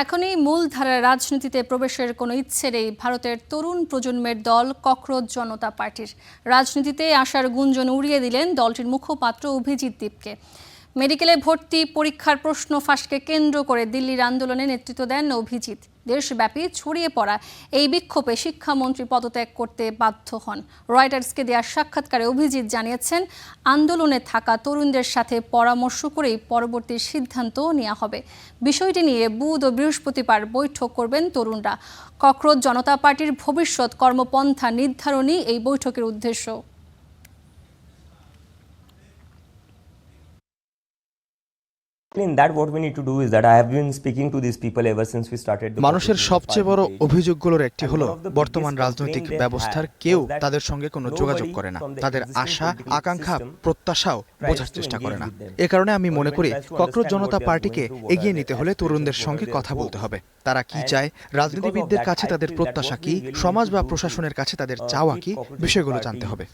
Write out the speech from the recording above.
এখনই মূলধারার রাজনীতিতে প্রবেশের কোনো ইচ্ছে নেই ভারতের তরুণ প্রজন্মের দল ককরোচ জনতা পার্টির। রাজনীতিতে আসার গুঞ্জন উড়িয়ে দিলেন দলটির মুখপাত্র অভিজিৎ দীপকে। মেডিকেলে ভর্তি পরীক্ষার প্রশ্ন ফাঁসকে কেন্দ্র করে দিল্লির আন্দোলনে নেতৃত্ব দেন অভিজিৎ। দেশব্যাপী ছড়িয়ে পড়া এই বিক্ষোভে শিক্ষামন্ত্রী পদত্যাগ করতে বাধ্য হন। রয়টার্সকে দেওয়া সাক্ষাৎকারে অভিজিৎ জানিয়েছেন, আন্দোলনে থাকা তরুণদের সাথে পরামর্শ করেই পরবর্তী সিদ্ধান্ত নেওয়া হবে। বিষয়টি নিয়ে বুধ ও বৃহস্পতিবার বৈঠক করবেন তরুণরা। ককরোচ জনতা পার্টির ভবিষ্যৎ কর্মপন্থা নির্ধারণই এই বৈঠকের উদ্দেশ্য। মানুষের সবচেয়ে বড় অভিযোগগুলোর একটি হলো বর্তমান রাজনৈতিক ব্যবস্থার কেউ তাদের সঙ্গে কোনো যোগাযোগ করে না, তাদের আশা আকাঙ্ক্ষা প্রত্যাশাও বোঝার চেষ্টা করে না। এ কারণে আমি মনে করি ককরোচ জনতা পার্টিকে এগিয়ে নিতে হলে তরুণদের সঙ্গে কথা বলতে হবে। তারা কি চায়, রাজনীতিবিদদের কাছে তাদের প্রত্যাশা কি, সমাজ বা প্রশাসনের কাছে তাদের চাওয়া কি, বিষয়গুলো জানতে হবে।